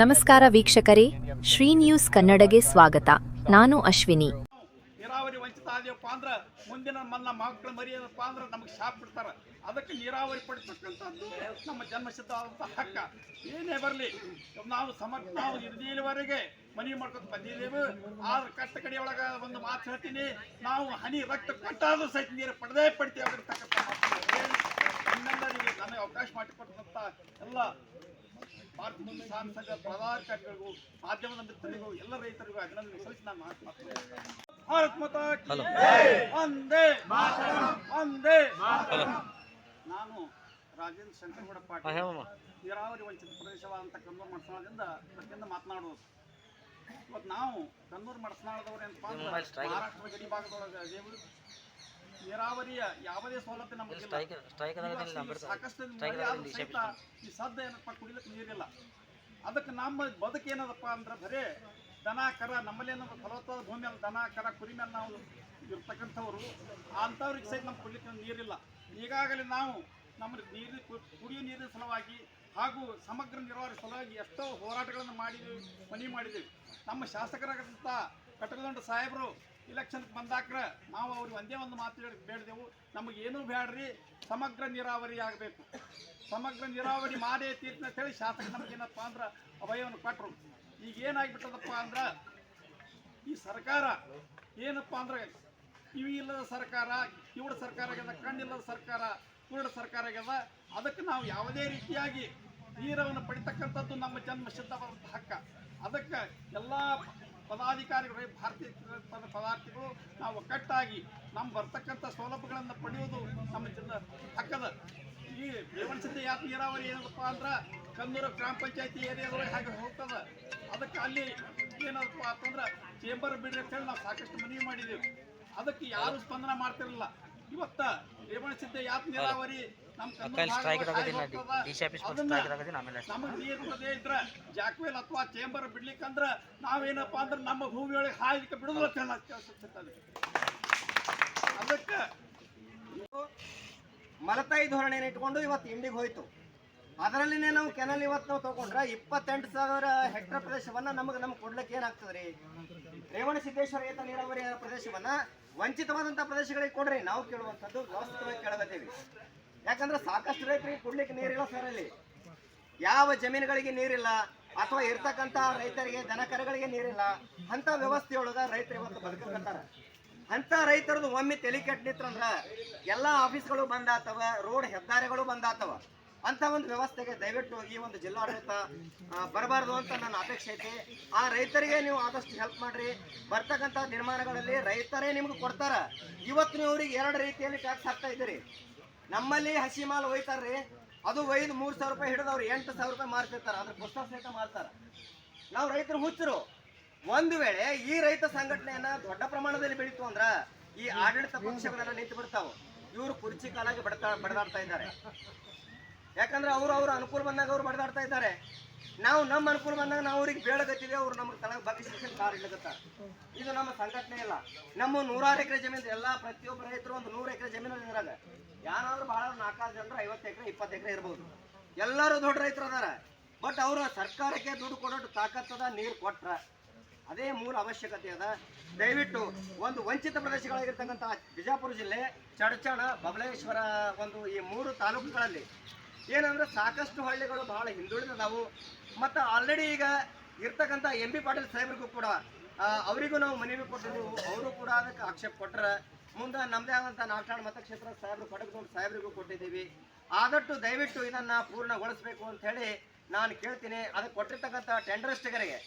ನಮಸ್ಕಾರ ವೀಕ್ಷಕರೇ, ಶ್ರೀ ನ್ಯೂಸ್ ಕನ್ನಡಗೆ ಸ್ವಾಗತ. ನಾನು ಅಶ್ವಿನಿ. ನೀರಾವರಿ ವಂಚಿತ ಆದ್ಯಪ್ಪ ಅಂದ್ರೆ ಮುಂದಿನ ನಮ್ಮ ಮಕ್ಕಳು ಮರಿಯದಪ್ಪ ಅಂದ್ರೆ ನಮಗೆ ಶಾಪ್ ಬಿಡ್ತಾರೆ. ಅದಕ್ಕೆ ನೀರಾವರಿ ಪಡಿತಕ್ಕಂಥದ್ದು ನಮ್ಮ ಜನ್ಮಸಿದ್ಧವಾದಂಥ ಹಕ್ಕ. ಏನೇ ಬರಲಿ ನಾವು ಇಲ್ಲಿವರೆಗೆ ಮನವಿ ಮಾಡ್ಕೊತ ಬಂದಿದ್ದೇವೆ. ಆದ್ರೆ ಕಷ್ಟ ಕಡೆಯೊಳಗೆ ಒಂದು ಮಾತು ಹೇಳ್ತೀನಿ, ನಾವು ಹನಿ ರಕ್ತ ಕೊಟ್ಟಾದ್ರೂ ಸಹಿತ ನೀರು ಪಡಿತೇವೆ ಆಗಿರ್ತಕ್ಕಂಥ ನಿಮ್ಮೆಲ್ಲರಿಗೆ ನನಗೆ ಅವಕಾಶ ಮಾಡಿಕೊಟ್ಟಂಥ ಎಲ್ಲ ಭಾರತೀಯ ಕಿಸಾನ್ ಸಂಘ ಪದಾಧಿಕಾರಿಗಳಿಗೂ ಮಾಧ್ಯಮದ ಮಿತ್ರರಿಗೂ ಎಲ್ಲ ರೈತರಿಗೂ ಅಭಿನಂದನೆ ಸಲ್ಲಿಸಿ ನಾನು ಮಾತನಾಡ್ತೇನೆ. ಭಾರತ್ ಮಾತಾ ಕಿ ವಂದೇ ವಂದೇ. ನಾನು ರಾಜೇಂದ್ರ ಶಂಕರಗೌಡ ಪಾಟೀಲ್, ನೀರಾವರಿ ವಂಚಿತ ಪ್ರದೇಶವಾದಂಥ ಕನ್ನೂರು ಮಡಸನಾಳದಿಂದ ಪ್ರತಿಯಿಂದ ಮಾತನಾಡುವುದು. ಇವತ್ತು ನಾವು ಕನ್ನೂರು ಮಡಸನಾಳದವರು ಏನಪ್ಪ ಅಂದ್ರೆ ಮಹಾರಾಷ್ಟ್ರದ ಗಡಿ ಭಾಗದೊಳಗೆ ನೀರಾವರಿಯ ಯಾವುದೇ ಸೌಲಭ್ಯ ನಮಗಿಲ್ಲ. ಸಾಕಷ್ಟು ಈ ಸದ್ದ ಏನಪ್ಪ ಕುಡಿಲಿಕ್ಕೆ ನೀರಿಲ್ಲ. ಅದಕ್ಕೆ ನಮ್ಮ ಬದುಕೇನದಪ್ಪ ಅಂದ್ರೆ ಬರೇ ದನ ಕರ, ನಮ್ಮಲ್ಲಿ ಏನೋ ಫಲವತ್ತಾದ ಭೂಮಿ ಮೇಲೆ ದನ ಕರ ಕುರಿ ಮೇಲೆ ನಾವು ಇರ್ತಕ್ಕಂಥವ್ರು, ಅಂಥವ್ರಿಗೆ ಸಹಿತ ನಮ್ಮ ಕುಡಿಲಿಕ್ಕೆ ನೀರಿಲ್ಲ. ಈಗಾಗಲೇ ನಾವು ನಮ್ಮ ಕುಡಿಯುವ ನೀರಿನ ಸಲುವಾಗಿ ಹಾಗೂ ಸಮಗ್ರ ನೀರಾವರಿ ಸಲುವಾಗಿ ಎಷ್ಟೋ ಹೋರಾಟಗಳನ್ನು ಮಾಡಿದ್ದೀವಿ, ಮನವಿ ಮಾಡಿದ್ದೀವಿ. ನಮ್ಮ ಶಾಸಕರಾದಂಥ ಕಟಕದಂಡ ಸಾಹೇಬರು ಇಲೆಕ್ಷನ್ಗೆ ಬಂದಾಕ್ರೆ ನಾವು ಅವ್ರಿಗೆ ಒಂದೇ ಒಂದು ಮಾತು ಬೇಡಿದೆವು, ನಮಗೇನೂ ಬೇಡ್ರಿ, ಸಮಗ್ರ ನೀರಾವರಿ ಆಗಬೇಕು, ಸಮಗ್ರ ನೀರಾವರಿ ಮಾಡೇ ತೀರ್ಥ ಅಂತೇಳಿ ಶಾಸಕ ನಮಗೇನಪ್ಪ ಅಂದ್ರೆ ಅಭಯವನ್ನು ಕೊಟ್ಟರು. ಈಗ ಏನಾಗಿಬಿಟ್ಟದಪ್ಪ ಅಂದ್ರೆ ಈ ಸರ್ಕಾರ ಏನಪ್ಪ ಅಂದ್ರೆ ಕಿವಿ ಇಲ್ಲದ ಸರ್ಕಾರ, ಕಿವುಡ ಸರ್ಕಾರ ಆಗ್ಯದ, ಕಣ್ಣಿಲ್ಲದ ಸರ್ಕಾರ, ಕುರುಡ ಸರ್ಕಾರ ಆಗ್ಯದ. ಅದಕ್ಕೆ ನಾವು ಯಾವುದೇ ರೀತಿಯಾಗಿ ನೀರವನ್ನು ಪಡಿತಕ್ಕಂಥದ್ದು ನಮ್ಮ ಜನ್ಮ ಸಿದ್ಧವಾದಂಥ ಹಕ್ಕ. ಅದಕ್ಕೆ ಎಲ್ಲ ಪದಾಧಿಕಾರಿಗಳು, ಭಾರತೀಯ ಪದಾರ್ಥಗಳು ನಾವು ಒಗ್ಗಟ್ಟಾಗಿ ನಮ್ಮ ಬರ್ತಕ್ಕಂಥ ಸೌಲಭ್ಯಗಳನ್ನು ಪಡೆಯುವುದು ನಮ್ಮ ಹಕ್ಕದ. ಈ ರೇವಣಸಿದ್ಧ ಯಾತ್ ನೀರಾವರಿ ಏನಪ್ಪ ಅಂದ್ರೆ ಕನ್ನೂರು ಗ್ರಾಮ ಪಂಚಾಯತಿ ಏರಿಯಾದೊಳಗೆ ಹಾಗೆ ಹೋಗ್ತದೆ. ಅದಕ್ಕೆ ಅಲ್ಲಿ ಏನಪ್ಪ ಅಂತಂದ್ರೆ ಚೇಂಬರ್ ಬಿಡ್ರಿ ಅಂತೇಳಿ ನಾವು ಸಾಕಷ್ಟು ಮನವಿ ಮಾಡಿದ್ದೇವೆ. ಅದಕ್ಕೆ ಯಾರು ಸ್ಪಂದನ ಮಾಡ್ತಿರಲಿಲ್ಲ. ಇವತ್ತ ರೇವಣಸಿದ್ಧ ಯಾತ್ ನೀರಾವರಿ ನಮ್ಮ ನಮಗೆ ನೀರು ಬರದೇ ಇದ್ರೆ ಜಾಕ್ವೇಲ್ ಅಥವಾ ಚೇಂಬರ್ ಬಿಡ್ಲಿಕ್ಕಂದ್ರೆ ನಾವೇನಪ್ಪ ಅಂದ್ರೆ ನಮ್ಮ ಭೂಮಿಯೊಳಗೆ ಹಾಯ್ಲಿಕ್ಕೆ ಬಿಡುದಿಲ್ಲ ಕೇಳಿಸುತ್ತದೆ. ಅದಕ್ಕೆ ಮಲತಾಯಿ ಧೋರಣೆಯನ್ನು ಇಟ್ಕೊಂಡು ಇವತ್ತು ಇಂಡಿಗೆ ಹೋಯ್ತು. ಅದರಲ್ಲಿನೇ ನಾವು ಕೆನಲ್ ಇವತ್ತು ನಾವು ತಗೊಂಡ್ರೆ 28,000 ಹೆಕ್ಟರ್ ಪ್ರದೇಶವನ್ನ ನಮ್ಗೆ ಕೊಡ್ಲಿಕ್ಕೆ ಏನಾಗ್ತದೆ ರೀ? ರೇವಣಸಿದ್ದೇಶ್ವರ ಏತ ನೀರಾವರಿ ಪ್ರದೇಶವನ್ನ ವಂಚಿತವಾದಂಥ ಪ್ರದೇಶಗಳಿಗೆ ಕೊಡ್ರಿ. ನಾವು ಕೇಳುವಂಥದ್ದು ವ್ಯವಸ್ಥಿತವಾಗಿ ಕೇಳಬತ್ತೀವಿ. ಯಾಕಂದ್ರೆ ಸಾಕಷ್ಟು ರೈತರಿಗೆ ಕೊಡ್ಲಿಕ್ಕೆ ನೀರಿಲ್ಲ ಸರ್. ಅಲ್ಲಿ ಯಾವ ಜಮೀನುಗಳಿಗೆ ನೀರಿಲ್ಲ ಅಥವಾ ಇರ್ತಕ್ಕಂಥ ರೈತರಿಗೆ ದನ ಕರುಗಳಿಗೆ ನೀರಿಲ್ಲ. ಅಂತ ವ್ಯವಸ್ಥೆಯೊಳಗ ರೈತರು ಇವತ್ತು ಬದುಕಂತಾರ. ಅಂತ ರೈತರದು ಒಮ್ಮೆ ತಲೆ ಕೆಟ್ಟಿತ್ತಂದ್ರ ಎಲ್ಲ ಆಫೀಸ್ಗಳು ಬಂದಾತವ, ರೋಡ್ ಹೆದ್ದಾರಿಗಳು ಬಂದಾತವ. ಅಂತ ಒಂದು ವ್ಯವಸ್ಥೆಗೆ ದಯವಿಟ್ಟು ಈ ಒಂದು ಜಿಲ್ಲಾಡಳಿತ ಬರಬಾರ್ದು ಅಂತ ನನ್ನ ಅಪೇಕ್ಷೆ ಐತಿ. ಆ ರೈತರಿಗೆ ನೀವು ಆದಷ್ಟು ಹೆಲ್ಪ್ ಮಾಡ್ರಿ. ಬರ್ತಕ್ಕಂಥ ನಿರ್ಮಾಣಗಳಲ್ಲಿ ರೈತರೇ ನಿಮ್ಗೆ ಕೊಡ್ತಾರ. ಇವತ್ತು ನೀವು ಅವ್ರಿಗೆ 2 ರೀತಿಯಲ್ಲಿ ಟ್ಯಾಕ್ಸ್ ಹಾಕ್ತಾ ಇದ್ದೀರಿ. ನಮ್ಮಲ್ಲಿ ಹಸಿ ಮಾಲ್ ಒಯ್ತಾರ್ರಿ, ಅದು ಒಯ್ದು 3,000 ರೂಪಾಯಿ ಹಿಡಿದು ಅವ್ರು 8,000 ರೂಪಾಯಿ ಮಾರ್ತಿರ್ತಾರೆ. ಅದ್ರ ಪುಸ್ತಕ ಸಹಿತ ಮಾರ್ತಾರ. ನಾವು ರೈತರು ಹುಚ್ಚರು. ಒಂದು ವೇಳೆ ಈ ರೈತ ಸಂಘಟನೆಯನ್ನ ದೊಡ್ಡ ಪ್ರಮಾಣದಲ್ಲಿ ಬೆಳೀತು ಅಂದ್ರ ಈ ಆಡಳಿತ ಪಕ್ಷಗಳೆಲ್ಲ ನಿಂತು ಬಿಡ್ತಾವ. ಇವರು ಕುರ್ಚಿ ಕಾಲಾಗಿ ಬಡದಾಡ್ತಾ ಇದ್ದಾರೆ. ಯಾಕಂದ್ರೆ ಅವ್ರ ಅನುಕೂಲ ಬಂದಾಗ ಅವ್ರು ಬಡದಾಡ್ತಾ ಇದ್ದಾರೆ. ನಾವು ನಮ್ಮ ಅನುಕೂಲ ಬಂದಾಗ ನಾವು ಅವ್ರಿಗೆ ಬೇಡಗತ್ತಿದೆ, ಅವ್ರು ನಮ್ಗೆ ತಳಗ ಬಗ್ಗಿಸಿ ಕಾರ್ ಇಡ್ಲಕತ್ತಾರ. ಇದು ನಮ್ಮ ಸಂಘಟನೆ ಇಲ್ಲ. ನಮ್ಮ 100 ಎಕರೆ ಜಮೀನು ಎಲ್ಲ ಪ್ರತಿಯೊಬ್ಬ ರೈತರು ಒಂದು 100 ಎಕರೆ ಜಮೀನು ಇದ್ರಾಗ ಯಾರಾದ್ರೂ ಬಹಳ 4 ಜನರು 50 ಎಕರೆ 20 ಎಕರೆ ಇರ್ಬೋದು. ಎಲ್ಲರೂ ದೊಡ್ಡ ರೈತರು ಅದಾರ. ಬಟ್ ಅವರು ಸರ್ಕಾರಕ್ಕೆ ದುಡ್ಡು ಕೊಡೋದು ತಾಕತ್ತದ, ನೀರು ಕೊಟ್ರ ಅದೇ ಮೂಲ ಅವಶ್ಯಕತೆ ಅದ. ದಯವಿಟ್ಟು ಒಂದು ವಂಚಿತ ಪ್ರದೇಶಗಳಾಗಿರ್ತಕ್ಕಂಥ ಬಿಜಾಪುರ ಜಿಲ್ಲೆ ಚಡಚಣ, ಬಬಲೇಶ್ವರ ಒಂದು ಈ 3 ತಾಲೂಕುಗಳಲ್ಲಿ ಏನಂದ್ರೆ ಸಾಕಷ್ಟು ಹಳ್ಳಿಗಳು ಬಹಳ ಹಿಂದುಳಿದವು. ಮತ್ತು ಆಲ್ರೆಡಿ ಈಗ ಇರ್ತಕ್ಕಂಥ MP ಪಾಟೀಲ್ ಸಾಹೇಬ್ರಿಗೂ ಕೂಡ ಅವರಿಗೂ ನಾವು ಮನವಿ ಕೊಟ್ಟಿದ್ದೆವು. ಅವರು ಕೂಡ ಅದಕ್ಕೆ ಆಕ್ಷೇಪ ಕೊಟ್ಟರೆ ಮುಂದೆ ನಮ್ಮದೇ ಆದಂಥ ನಾಲ್ಕಾಳು ಮತಕ್ಷೇತ್ರ ಸಾಹೇಬರು ಕಡಗದೊಂದು ಸಾಹೇಬ್ರಿಗೂ ಕೊಟ್ಟಿದ್ದೀವಿ. ಆದಷ್ಟು ದಯವಿಟ್ಟು ಇದನ್ನು ಪೂರ್ಣಗೊಳಿಸಬೇಕು ಅಂಥೇಳಿ ನಾನು ಕೇಳ್ತೀನಿ. ಅದಕ್ಕೆ ಕೊಟ್ಟಿರ್ತಕ್ಕಂಥ ಟೆಂಡರಿಸ್ಟ್ಗಳಿಗೆ,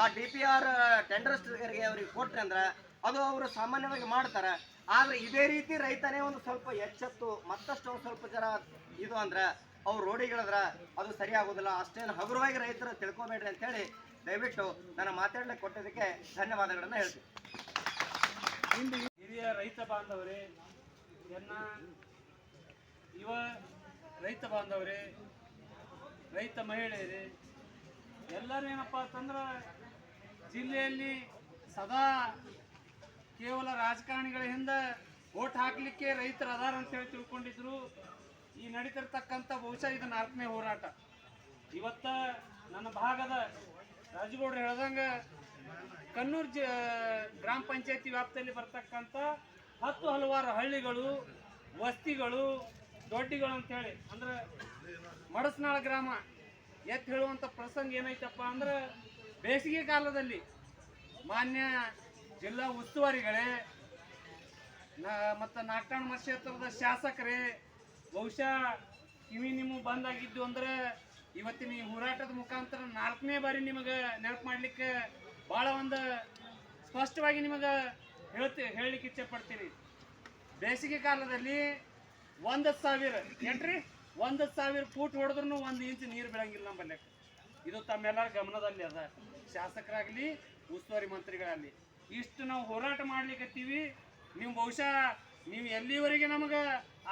ಆ DPR ಟೆಂಡರಿಸ್ಟ್ಗಳಿಗೆ ಅವ್ರಿಗೆ ಕೊಟ್ಟರೆ ಅಂದ್ರೆ ಅದು ಅವರು ಸಾಮಾನ್ಯವಾಗಿ ಮಾಡ್ತಾರೆ. ಆದರೆ ಇದೇ ರೀತಿ ರೈತನೇ ಒಂದು ಸ್ವಲ್ಪ ಎಚ್ಚೆತ್ತು ಮತ್ತಷ್ಟು ಸ್ವಲ್ಪ ಜರ ಇದು ಅಂದ್ರೆ ಅವ್ರು ರೋಡಿಗಳಿದ್ರೆ ಅದು ಸರಿ ಆಗೋದಿಲ್ಲ. ಅಷ್ಟೇನು ಹಗುರವಾಗಿ ರೈತರು ತಿಳ್ಕೊಬೇಡ್ರಿ ಅಂತೇಳಿ ದಯವಿಟ್ಟು ನಾನು ಮಾತಾಡ್ಲಿಕ್ಕೆ ಕೊಟ್ಟಿದ್ದಕ್ಕೆ ಧನ್ಯವಾದಗಳನ್ನು ಹೇಳ್ತೀನಿ. ಹಿರಿಯ ರೈತ ಬಾಂಧವರೇ, ಯುವ ರೈತ ಬಾಂಧವರೇ, ರೈತ ಮಹಿಳೆಯರೇ, ಎಲ್ಲರೂ ಏನಪ್ಪ ಅಂತಂದ್ರೆ ಜಿಲ್ಲೆಯಲ್ಲಿ ಸದಾ ಕೇವಲ ರಾಜಕಾರಣಿಗಳ ಹಿಂದೆ ಓಟ್ ಹಾಕಲಿಕ್ಕೆ ರೈತರು ಅದಾರ ಅಂತೇಳಿ ತಿಳ್ಕೊಂಡಿದ್ರು. ಈ ನಡೀತಿರ್ತಕ್ಕಂಥ ಬಹುಶಃ ಇದು 4ನೇ ಹೋರಾಟ. ಇವತ್ತ ನನ್ನ ಭಾಗದ ರಾಜಗೌಡ್ರು ಹೇಳ್ದಂಗೆ ಕನ್ನೂರು ಗ್ರಾಮ ಪಂಚಾಯತಿ ವ್ಯಾಪ್ತಿಯಲ್ಲಿ ಬರ್ತಕ್ಕಂಥ ಹಲವಾರು ಹಳ್ಳಿಗಳು, ವಸ್ತಿಗಳು, ದೊಡ್ಡಿಗಳು ಅಂತೇಳಿ ಅಂದ್ರೆ ಮಡಸ್ನಾಳ ಗ್ರಾಮ ಎತ್ತು ಹೇಳುವಂಥ ಪ್ರಸಂಗ ಏನೈತಪ್ಪ ಅಂದ್ರೆ ಬೇಸಿಗೆ ಕಾಲದಲ್ಲಿ ಮಾನ್ಯ ಜಿಲ್ಲಾ ಉಸ್ತುವಾರಿಗಳೇ ಮತ್ತು ನಾಗಠಾಣ ಮತಕ್ಷೇತ್ರದ ಶಾಸಕರೇ ಬಹುಶಃ ಕಿವಿ ನಿಮ್ಮ ಬಂದಾಗಿದ್ದು ಅಂದ್ರೆ ಇವತ್ತಿನ ಈ ಹೋರಾಟದ ಮುಖಾಂತರ 4ನೇ ಬಾರಿ ನಿಮಗೆ ನೆನಪು ಮಾಡ್ಲಿಕ್ಕೆ ಭಾಳ ಒಂದು ಸ್ಪಷ್ಟವಾಗಿ ನಿಮಗೆ ಹೇಳಲಿಕ್ಕೆ ಇಚ್ಛೆ ಪಡ್ತೀನಿ. ಬೇಸಿಗೆ ಕಾಲದಲ್ಲಿ 1,000 ಏನ್ರಿ 1,000 ಫೂಟ್ ಹೊಡೆದ್ರೂ 1 ಇಂಚ್ ನೀರು ಬೀಳಂಗಿಲ್ಲ ನಮ್ಮ ಲೆಕ್ಕ. ಇದು ತಮ್ಮೆಲ್ಲರ ಗಮನದಲ್ಲಿ ಅದ, ಶಾಸಕರಾಗಲಿ ಉಸ್ತುವಾರಿ ಮಂತ್ರಿಗಳಾಗಲಿ. ಇಷ್ಟು ನಾವು ಹೋರಾಟ ಮಾಡ್ಲಿಕ್ಕತ್ತೀವಿ. ನೀವು ಬಹುಶಃ ನೀವು ಎಲ್ಲಿವರೆಗೆ ನಮಗೆ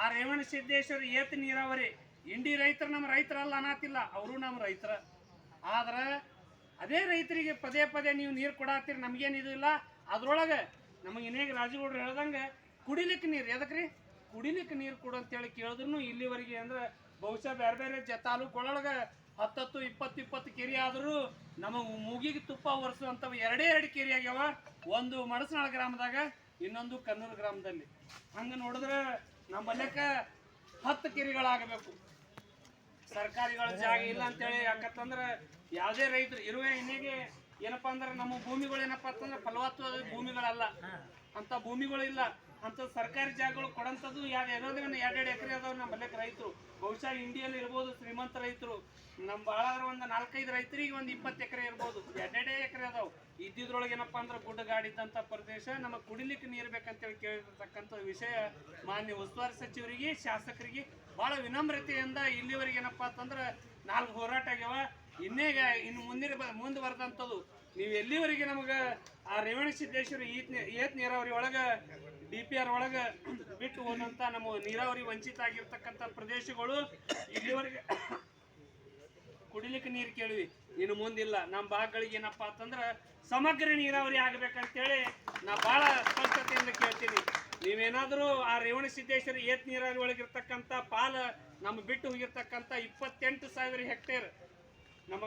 ಆ ರೇವಣ ಸಿದ್ದೇಶ್ವರ ಏತ ನೀರಾವರಿ ಇಂಡಿ ರೈತರು ನಮ್ಮ ರೈತರಲ್ಲ ಅನ್ನತಿಲ್ಲ, ಅವರು ನಮ್ಮ ರೈತರ. ಆದ್ರೆ ಅದೇ ರೈತರಿಗೆ ಪದೇ ಪದೇ ನೀವು ನೀರು ಕೊಡತ್ತೀರಿ, ನಮಗೇನು ಇಲ್ಲ. ಅದ್ರೊಳಗೆ ನಮಗೆ ಇನ್ನೇಗ ರಾಜಗೌಡ್ರು ಹೇಳ್ದಂಗೆ ಕುಡಿಲಿಕ್ಕೆ ನೀರು ಎದಕ್ರಿ ಕುಡಿಲಿಕ್ಕೆ ನೀರು ಕೊಡು ಅಂತೇಳಿ ಕೇಳಿದ್ರು ಇಲ್ಲಿವರೆಗೆ ಅಂದ್ರೆ ಬಹುಶಃ ಬೇರೆ ಬೇರೆ ತಾಲೂಕೊಳಗೆ 10, 20 ಕೆರೆ ಆದರೂ ನಮಗೆ ಮೂಗಿಗೆ ತುಪ್ಪ ಒರೆಸುವಂಥವು 2 ಕೆರೆ ಆಗ್ಯಾವ. ಒಂದು ಮಡಸನಾಳ ಗ್ರಾಮದಾಗ, ಇನ್ನೊಂದು ಕನ್ನೂರು ಗ್ರಾಮದಲ್ಲಿ. ಹಂಗೆ ನೋಡಿದ್ರೆ ನಮ್ಮ ಲೆಕ್ಕ 10 ಕೆರೆಗಳಾಗಬೇಕು. ಸರ್ಕಾರಿಗಳ ಜಾಗ ಇಲ್ಲ ಅಂತೇಳಿ ಯಾಕಂತಂದ್ರೆ ಯಾವುದೇ ರೈತರು ಇರುವೆ ಇನ್ನೇಗೆ ಏನಪ್ಪ ಅಂದ್ರೆ ನಮ್ಮ ಭೂಮಿಗಳು ಏನಪ್ಪ ಅಂತಂದ್ರೆ ಫಲವತ್ತಾದ ಭೂಮಿಗಳಲ್ಲ, ಅಂತ ಭೂಮಿಗಳು ಇಲ್ಲ. ಅಂತ ಸರ್ಕಾರಿ ಜಾಗಗಳು ಕೊಡಂಥದ್ದು ಇರೋದನ್ನ 2 ಎಕರೆ ಅದಾವ ನಮ್ಮ ಬಲ್ಯಕ್ಕೆ ರೈತರು. ಬಹುಶಃ ಇಂಡಿಯಲ್ಲಿ ಇರ್ಬೋದು ಶ್ರೀಮಂತ ರೈತರು, ನಮ್ಮ ಭಾಳ ಒಂದು 4-5 ರೈತರಿಗೆ ಒಂದು 20 ಎಕರೆ ಇರ್ಬೋದು, 2 ಎಕರೆ ಅದಾವ. ಇದ್ದಿದ್ರೊಳಗೆ ಏನಪ್ಪ ಅಂದ್ರೆ ಗುಡ್ಡಗಾಡಿದ್ದಂಥ ಪ್ರದೇಶ, ನಮಗೆ ಕುಡಿಲಿಕ್ಕೆ ನೀರು ಬೇಕಂತೇಳಿ ಕೇಳಿರ್ತಕ್ಕಂಥ ವಿಷಯ ಮಾನ್ಯ ಉಸ್ತುವಾರಿ ಸಚಿವರಿಗೆ, ಶಾಸಕರಿಗೆ ಭಾಳ ವಿನಮ್ರತೆಯಿಂದ ಇಲ್ಲಿವರೆಗೆ ಏನಪ್ಪ ಅಂತಂದ್ರೆ 4 ಹೋರಾಟ ಆಗ್ಯಾವ. ಇನ್ನು ಮುಂದೆ ಬರ್ತಂಥದ್ದು ನೀವು ಎಲ್ಲಿವರೆಗೆ ನಮಗೆ ಆ ರೇವಣ ಸಿದ್ದೇಶ್ವರ ಏತ ನೀರಾವರಿ ಒಳಗೆ DPR ಒಳಗೆ ಬಿಟ್ಟು ಹೋದಂಥ ನಮ್ಮ ನೀರಾವರಿ ವಂಚಿತ ಆಗಿರ್ತಕ್ಕಂಥ ಪ್ರದೇಶಗಳು ಇಲ್ಲಿವರೆಗೆ ಕುಡಿಲಿಕ್ಕೆ ನೀರು ಕೇಳಿವಿ, ಇನ್ನು ಮುಂದಿಲ್ಲ. ನಮ್ಮ ಭಾಗಗಳಿಗೆ ಏನಪ್ಪ ಅಂತಂದ್ರೆ ಸಮಗ್ರ ನೀರಾವರಿ ಆಗಬೇಕಂತೇಳಿ ನಾ ಭಾಳ ಸ್ಪಷ್ಟತೆಯಿಂದ ಕೇಳ್ತೀನಿ. ನೀವೇನಾದರೂ ಆ ರೇವಣ ಸಿದ್ದೇಶ್ವರ ಏತ ನೀರಾವರಿ ಒಳಗಿರ್ತಕ್ಕಂಥ ನಮ್ಮ ಬಿಟ್ಟು ಹೋಗಿರ್ತಕ್ಕಂಥ 28,000 ಹೆಕ್ಟೇರ್ ನಮ್ಮ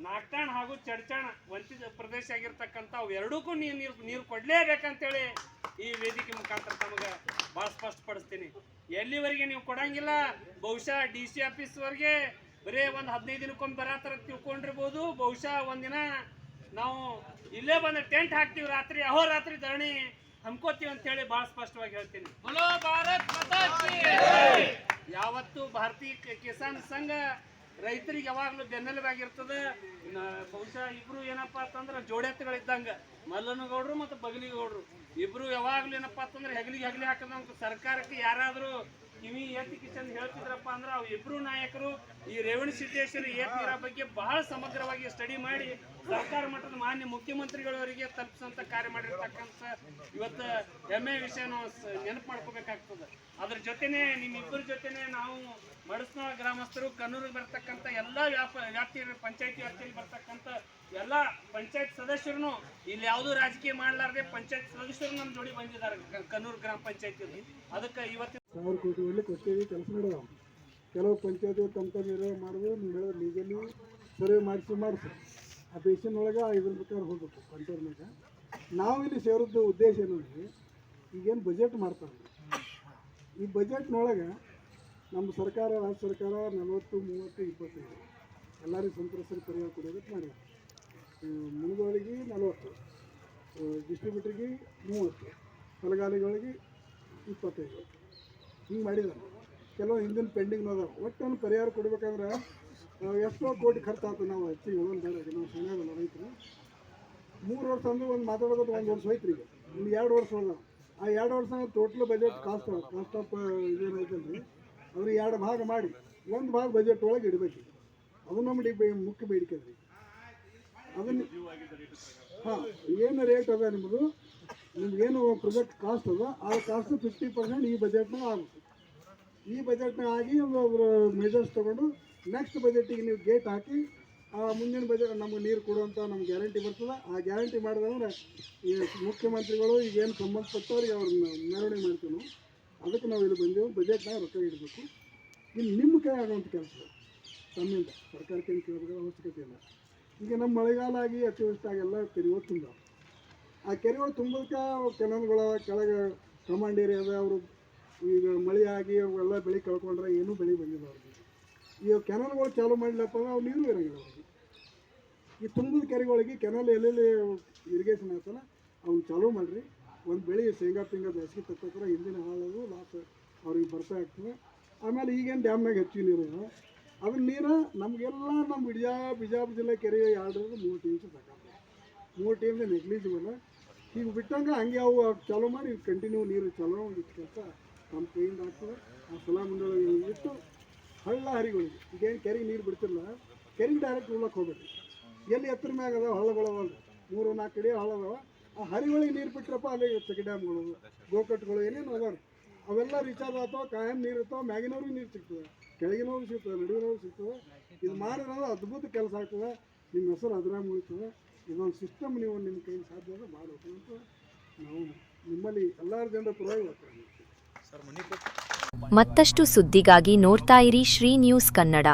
ನಾಗಠಾಣ ಹಾಗೂ ಚಡ್ಚಾಣ ವಂಚಿತ ಪ್ರದೇಶ ಆಗಿರ್ತಕ್ಕಂಥ ಅವೆರಡಕ್ಕೂ ನೀರು ಕೊಡಲೇಬೇಕಂತೇಳಿ ಈ ವೇದಿಕೆ ಮುಖಾಂತರ ತಮಗೆ ಭಾಳ ಸ್ಪಷ್ಟಪಡಿಸ್ತೀನಿ. ಎಲ್ಲಿವರೆಗೆ ನೀವು ಕೊಡಂಗಿಲ್ಲ, ಬಹುಶಃ DC ಆಫೀಸ್ವರೆಗೆ ಬರೀ ಒಂದು 15 ದಿನಕ್ಕೊಮ್ಮೆ ಬರತ್ತರ ತಿಳ್ಕೊಂಡಿರ್ಬೋದು. ಬಹುಶಃ ಒಂದಿನ ನಾವು ಇಲ್ಲೇ ಬಂದು ಟೆಂಟ್ ಹಾಕ್ತೀವಿ, ರಾತ್ರಿ ಅಹೋರಾತ್ರಿ ಧರಣಿ ಹಮ್ಕೋತೀವಿ ಅಂತೇಳಿ ಭಾಳ ಸ್ಪಷ್ಟವಾಗಿ ಹೇಳ್ತೀನಿ. ಯಾವತ್ತು ಭಾರತೀಯ ಕಿಸಾನ್ ಸಂಘ ರೈತರಿಗೆ ಯಾವಾಗಲೂ ಬೆನ್ನೆಲುಬಾಗಿರ್ತದೆ. ಬಹುಶಃ ಇಬ್ರು ಏನಪ್ಪಾ ಅಂತಂದ್ರೆ ಜೋಡೆತ್ತುಗಳಿದ್ದಂಗೆ, ಮಲ್ಲನಗೌಡರು ಮತ್ತು ಬಗಲಿಗೌಡರು ಇಬ್ರು ಯಾವಾಗಲೂ ಏನಪ್ಪಾ ಅಂತಂದ್ರೆ ಹೆಗಲಿಗೆ ಹಾಕಿದ ಸರ್ಕಾರಕ್ಕೆ ಯಾರಾದರೂ ಕಿವಿ ಎತ್ತಿ ಕಿಚನ್ ಹೇಳ್ತಿದ್ರಪ್ಪ ಅಂದ್ರೆ ಅವು ಇಬ್ರು ನಾಯಕರು ಈ ರೇವಣ ಸಿದ್ದೇಶ್ವರ ಏತ ನೀರ ಬಗ್ಗೆ ಬಹಳ ಸಮಗ್ರವಾಗಿ ಸ್ಟಡಿ ಮಾಡಿ ಸರ್ಕಾರ ಮಟ್ಟದ ಮಾನ್ಯ ಮುಖ್ಯಮಂತ್ರಿಗಳವರಿಗೆ ತಲುಪಿಸುವಂತ ಕಾರ್ಯ ಮಾಡಿರ್ತಕ್ಕಂಥ ಇವತ್ತು ಹೆಮ್ಮೆ ವಿಷಯ ನಾವು ನೆನಪು ಮಾಡ್ಕೋಬೇಕಾಗ್ತದೆ. ಅದ್ರ ಜೊತೆನೆ ನಿಮ್ಮಿಬ್ಬರ ಜೊತೆನೆ ನಾವು ಮಡಸ್ನಾಳ ಗ್ರಾಮಸ್ಥರು, ಕನ್ನೂರಿಗೆ ಬರ್ತಕ್ಕಂಥ ಎಲ್ಲ ಪಂಚಾಯತಿ ವ್ಯಾಪ್ತಿಯಲ್ಲಿ ಬರ್ತಕ್ಕಂಥ ಎಲ್ಲ ಪಂಚಾಯತ್ ಸದಸ್ಯರು ಇಲ್ಲಿ ಯಾವುದೂ ರಾಜಕೀಯ ಮಾಡಲಾರ್ದೆ ಪಂಚಾಯತ್ ಸದಸ್ಯರು ನಮ್ಮ ಜೋಡಿ ಬಂದಿದ್ದಾರೆ ಕನ್ನೂರು ಗ್ರಾಮ ಪಂಚಾಯತಿಯಲ್ಲಿ. ಅದಕ್ಕೆ ಇವತ್ತು 1,000 ಕೋಟಿ ಒಳ್ಳೆ ಕೊಟ್ಟೇವಿ, ಕೆಲಸ ನಡೆದಾವ. ಕೆಲವು ಪಂಚಾಯತಿ ತಮ್ಮ ನಿರ್ವಹಣೆ ಮಾಡೋದು, ನೀವು ಹೇಳಿದ್ರೆ ಲೀಗಲಿ ಸರ್ವೆ ಮಾಡಿಸಿ ಆ ಬೇಸಿನ ಒಳಗೆ ಇದ್ರ ಪ್ರಕಾರ ಹೋಗ್ಬೇಕು ಕಂಟ್ರೋಲ್ನಾಗ. ನಾವು ಇಲ್ಲಿ ಸೇರಿದ್ದು ಉದ್ದೇಶ ಏನಂದ್ರೆ ಈಗೇನು ಬಜೆಟ್ ಮಾಡ್ತಾರೆ, ಈ ಬಜೆಟ್ನೊಳಗೆ ನಮ್ಮ ಸರ್ಕಾರ, ರಾಜ್ಯ ಸರ್ಕಾರ 40, 30, 25 ಎಲ್ಲರಿಗೂ ಸಂತ್ರಸ್ತರಿಗೆ ಪರಿಹಾರ ಕೊಡೋದಕ್ಕೆ ಮಾಡ್ಯಾರ. ಮುಳುಗೋಳಿಗೆ 40, ಡಿಸ್ಟ್ರಿಬ್ಯೂಟ್ರಿಗೆ 30, ಹೊಲಗಾಲಿಗಳಿಗೆ 25 ಹಿಂಗೆ ಮಾಡಿದಾರೆ. ಕೆಲವು ಹಿಂದಿನ ಪೆಂಡಿಂಗ್ ಅದಾವೆ. ಒಟ್ಟನ್ನು ಪರಿಹಾರ ಕೊಡ್ಬೇಕಂದ್ರೆ ಎಷ್ಟೋ ಕೋಟಿ ಖರ್ಚಾಗ್ತದೆ. ನಾವು ಹೆಚ್ಚಿಗೆ ಹೇಳೋದು ಬೇಡ, ನಾವು ಸಣ್ಣಲ್ಲ ರೈತರು. 3 ವರ್ಷ ಅಂದ್ರೆ ಒಂದು ಮಾತಾಡೋದು 1 ವರ್ಷ ಹೋಯ್ತು. ಈಗ ಇನ್ನು 2 ವರ್ಷ ಹೋದ. ಆ 2 ವರ್ಷ ಟೋಟಲ್ ಬಜೆಟ್ ಕಾಸ್ಟ್ ಆಫ್ ಇದೇನೈತಲ್ರಿ, ಅದ್ರ 2 ಭಾಗ ಮಾಡಿ 1 ಭಾಗ ಬಜೆಟ್ ಒಳಗೆ ಇಡಬೇಕು. ಅದು ನಮ್ಮ ಮುಖ್ಯ ಬೇಡಿಕೆ ಅದ್ರಿ. ಅದನ್ನು ಏನು ರೇಟ್ ಅದ ನಿಮ್ಮದು, ನಿಮ್ಗೇನು ಪ್ರಾಜೆಕ್ಟ್ ಕಾಸ್ಟ್ ಅದ, ಆ ಕಾಸ್ಟ್ 50% ಈ ಬಜೆಟ್ನಾಗ ಆಗುತ್ತೆ. ಈ ಬಜೆಟ್ನಾಗ ಆಗಿ ಒಬ್ಬರು ಮೆಜರ್ಸ್ ತೊಗೊಂಡು ನೆಕ್ಸ್ಟ್ ಬಜೆಟಿಗೆ ನೀವು ಗೇಟ್ ಹಾಕಿ ಮುಂದಿನ ಬಜೆಟ್ ನಮ್ಗೆ ನೀರು ಕೊಡುವಂಥ ನಮ್ಗೆ ಗ್ಯಾರಂಟಿ ಬರ್ತದೆ. ಆ ಗ್ಯಾರಂಟಿ ಮಾಡಿದಂದ್ರೆ ಈ ಮುಖ್ಯಮಂತ್ರಿಗಳು ಈಗೇನು ಸಂಬಂಧಪಟ್ಟವ್ರಿಗೆ ಅವ್ರನ್ನ ಮೆರವಣಿಗೆ ಮಾಡ್ತೀವಿ ನಾವು. ಅದಕ್ಕೆ ನಾವು ಇಲ್ಲಿ ಬಂದೆವು. ಬಜೆಟ್ನಾಗ ರೊಕ್ಕ ಇಡಬೇಕು. ಇನ್ನು ನಿಮ್ಮ ಕೈ ಆಗುವಂಥ ಕೆಲಸ ತಮ್ಮಿಂದ ಸರ್ಕಾರಕ್ಕೆ ಏನು ಕೇಳಬೇಕಾದ ಅವಶ್ಯಕತೆ ಇಲ್ಲ. ಈಗ ನಮ್ಮ ಮಳೆಗಾಲ ಆಗಿ ಅತಿವೃಷ್ಟಾಗೆಲ್ಲ ಕೆರೆಗಳು ತುಂಬಿದಾವೆ. ಆ ಕೆರೆಗಳು ತುಂಬೋದಕ್ಕೆ ಕೆನಲ್ಗಳ ಕೆಳಗೆ ಕಮಾಂಡ್ ಏರಿಯಾದ ಅವರು ಈಗ ಮಳೆ ಆಗಿ ಅವೆಲ್ಲ ಬೆಳೆ ಕಳ್ಕೊಂಡ್ರೆ ಏನೂ ಬೆಳೆ ಬಂದಿಲ್ಲ ಅವ್ರಿಗೆ. ಈಗ ಕೆನಲ್ಗಳು ಚಾಲೂ ಮಾಡಲಪ್ಪ ಅಂದ್ರೆ ಅವ್ರು ನೀರು ಇರೋಂಗಿಲ್ಲ ಅವ್ರಿಗೆ. ಈ ತುಂಬಿದ ಕೆರೆಗಳಿಗೆ ಕೆನಲ್ ಎಲ್ಲೆಲ್ಲಿ ಇರಿಗೇಷನ್ ಆಗ್ತಲ್ಲ ಅವ್ನು ಚಾಲೂ ಮಾಡಿರಿ. ಒಂದು ಬೆಳೆ ಶೇಂಗಾ ಪಿಂಗ ಬೇಸಿಗೆ ತಕ್ಕೋತಾರೆ ಹಿಂದಿನ ಹಾಳದು ಲಾಸ್ ಅವ್ರಿಗೆ ಬರ್ತಾ ಆಗ್ತದೆ. ಆಮೇಲೆ ಈಗೇನು ಡ್ಯಾಮ್ನಾಗ ಹೆಚ್ಚಿಗೆ ನೀರು ಇದೆ, ಅದ್ರ ನೀರು ನಮಗೆಲ್ಲ ನಮ್ಮ ಬಿಜಾಪುರ ಜಿಲ್ಲೆ ಕೆರೆ 2-3 ಟೀಮ್ಸ್ ಸಾಕಾಗ್ತದೆ. 3 ಟೀಮ್ಸ್ ನೆಗ್ಲಿಜಿಬಲ್. ಈಗ ಬಿಟ್ಟಂಗೆ ಹಂಗೆ ಅವು ಚಾಲೂ ಮಾಡಿ ಕಂಟಿನ್ಯೂ ನೀರು ಚಾಲೂ ಇಟ್ಟು ಕೆಲಸ ನಮ್ಮ ಕೈಯಿಂದ ಆಗ್ತದೆ. ಆ ಸಲ ಮುಂದೆ ಇಟ್ಟು ಹಳ್ಳ ಹರಿಗಳಿಗೆ ಈಗೇನು ಕೆರೆಗೆ ನೀರು ಬಿಡ್ತಿಲ್ಲ, ಕೆರೆಗೆ ಡೈರೆಕ್ಟ್ ಉಳ್ಳಕ್ಕೆ ಹೋಗ್ಬೇಕು. ಎಲ್ಲಿ ಎತ್ತರ ಮ್ಯಾಗ ಅದಾವ ಹಳ್ಳಗಳವಲ್ಲ, 3-4 ಕಡೆ ಹಳ್ಳ ಅದಾವ. ಆ ಹರಿಗಳಿಗೆ ನೀರು ಬಿಟ್ಟರಪ್ಪ ಅಲ್ಲಿ ಚೆಕ್ ಡ್ಯಾಮ್ಗಳು ಗೋಕಟ್ಟುಗಳು ಏನೇನು ಅದಾವ ಅವೆಲ್ಲ ರೀಚಾರ್ಜ್ ಆಗ್ತಾವೆ. ಕಾಯಂ ನೀರು ಇರ್ತಾವೆ. ಮ್ಯಾಗಿನವ್ರಿಗೆ ನೀರು ಸಿಗ್ತದೆ, ಕೆಳಗಿನವ್ರು ಸಿಗ್ತದೆ, ನಡುವಿನವ್ರು ಸಿಗ್ತದೆ. ಇದು ಮಾಡಿದ್ರೆ ಅದ್ಭುತ ಕೆಲಸ ಆಗ್ತದೆ. ನಿಮ್ಮ ಹೆಸರು ಅದ್ರಾಗ ಉಳಿತದೆ. ಇದೊಂದು ಸಿಸ್ಟಮ್ ನೀವು ನಿಮ್ಮ ಕೈಲಿ ಸಾಧ್ಯ ಆದರೆ ಮಾಡಬೇಕು ಅಂತ ನಾವು ನಿಮ್ಮಲ್ಲಿ ಎಲ್ಲರ ಜನರ ಪರವಾಗಿ ಹೋಗ್ತೇವೆ. ಮತ್ತಷ್ಟು ಸುದ್ದಿಗಾಗಿ ನೋಡ್ತಾ ಇರಿ ಶ್ರೀ ನ್ಯೂಸ್ ಕನ್ನಡ.